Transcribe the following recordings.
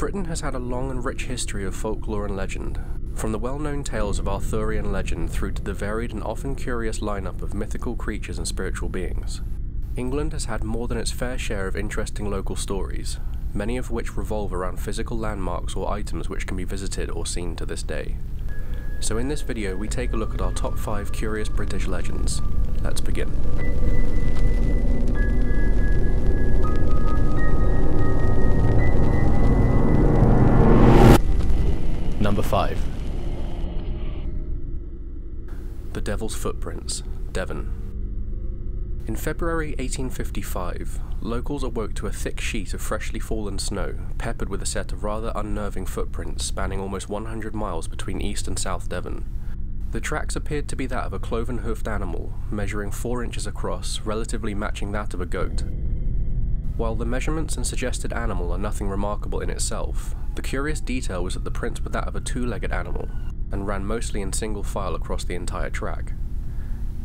Britain has had a long and rich history of folklore and legend, from the well-known tales of Arthurian legend through to the varied and often curious lineup of mythical creatures and spiritual beings. England has had more than its fair share of interesting local stories, many of which revolve around physical landmarks or items which can be visited or seen to this day. So in this video we take a look at our top 5 curious British legends. Let's begin. Number 5. The Devil's Footprints, Devon. In February 1855, locals awoke to a thick sheet of freshly fallen snow, peppered with a set of rather unnerving footprints spanning almost 100 miles between East and South Devon. The tracks appeared to be that of a cloven-hoofed animal, measuring 4 inches across, relatively matching that of a goat. While the measurements and suggested animal are nothing remarkable in itself, the curious detail was that the prints were that of a 2-legged animal, and ran mostly in single file across the entire track.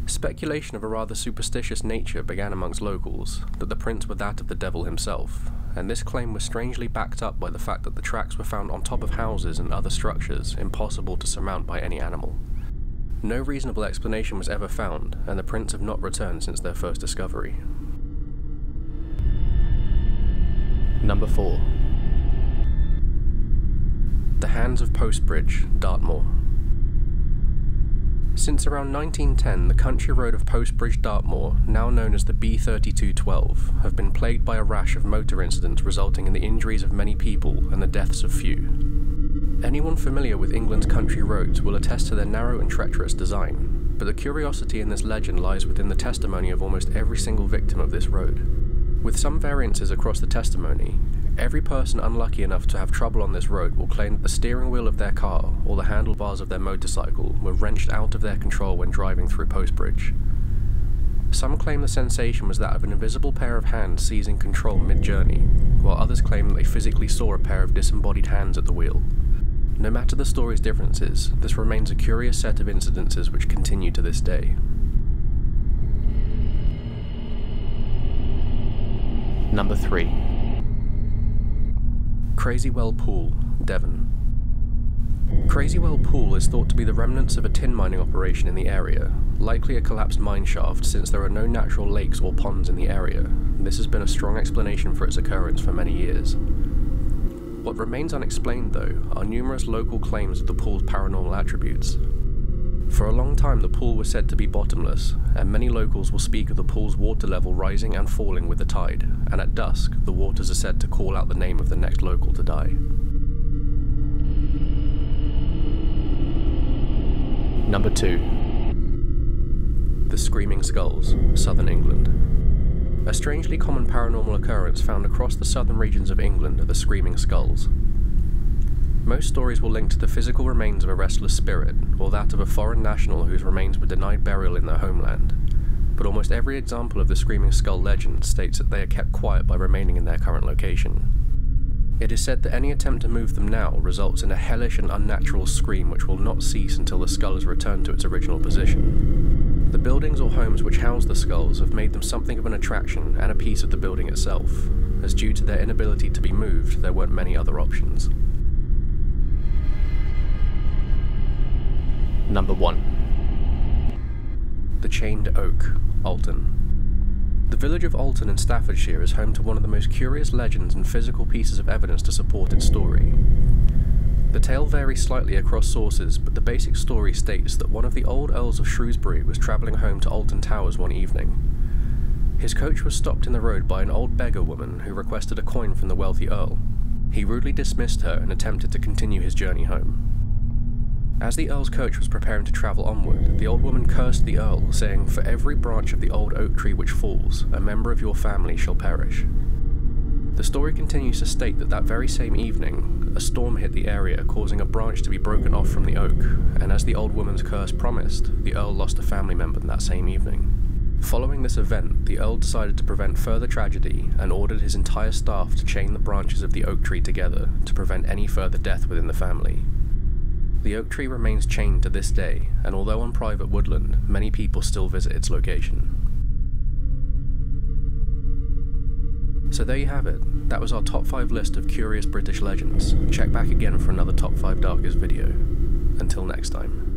Speculation of a rather superstitious nature began amongst locals, that the prints were that of the devil himself, and this claim was strangely backed up by the fact that the tracks were found on top of houses and other structures impossible to surmount by any animal. No reasonable explanation was ever found, and the prints have not returned since their first discovery. Number 4. The Hands of Postbridge, Dartmoor. Since around 1910, the country road of Postbridge, Dartmoor, now known as the B3212, have been plagued by a rash of motor incidents resulting in the injuries of many people and the deaths of few. Anyone familiar with England's country roads will attest to their narrow and treacherous design, but the curiosity in this legend lies within the testimony of almost every single victim of this road. With some variances across the testimony, every person unlucky enough to have trouble on this road will claim that the steering wheel of their car or the handlebars of their motorcycle were wrenched out of their control when driving through Postbridge. Some claim the sensation was that of an invisible pair of hands seizing control mid-journey, while others claim that they physically saw a pair of disembodied hands at the wheel. No matter the story's differences, this remains a curious set of incidences which continue to this day. Number 3. Crazy-Well Pool, Devon. Crazy-Well Pool is thought to be the remnants of a tin mining operation in the area, likely a collapsed mine shaft since there are no natural lakes or ponds in the area. This has been a strong explanation for its occurrence for many years. What remains unexplained, though, are numerous local claims of the pool's paranormal attributes. For a long time the pool was said to be bottomless, and many locals will speak of the pool's water level rising and falling with the tide, and at dusk the waters are said to call out the name of the next local to die. Number 2. The Screaming Skulls, Southern England. A strangely common paranormal occurrence found across the southern regions of England are the Screaming Skulls. Most stories will link to the physical remains of a restless spirit, or that of a foreign national whose remains were denied burial in their homeland, but almost every example of the Screaming Skull legend states that they are kept quiet by remaining in their current location. It is said that any attempt to move them now results in a hellish and unnatural scream which will not cease until the skull is returned to its original position. The buildings or homes which house the skulls have made them something of an attraction and a piece of the building itself, as due to their inability to be moved, there weren't many other options. Number 1. The Chained Oak, Alton. The village of Alton in Staffordshire is home to one of the most curious legends and physical pieces of evidence to support its story. The tale varies slightly across sources, but the basic story states that one of the old Earls of Shrewsbury was travelling home to Alton Towers one evening. His coach was stopped in the road by an old beggar woman who requested a coin from the wealthy Earl. He rudely dismissed her and attempted to continue his journey home. As the Earl's coach was preparing to travel onward, the old woman cursed the Earl, saying, "For every branch of the old oak tree which falls, a member of your family shall perish." The story continues to state that very same evening, a storm hit the area, causing a branch to be broken off from the oak, and as the old woman's curse promised, the Earl lost a family member that same evening. Following this event, the Earl decided to prevent further tragedy and ordered his entire staff to chain the branches of the oak tree together to prevent any further death within the family. The oak tree remains chained to this day, and although on private woodland, many people still visit its location. So there you have it. That was our top 5 list of curious British legends. Check back again for another top 5 darkest video. Until next time.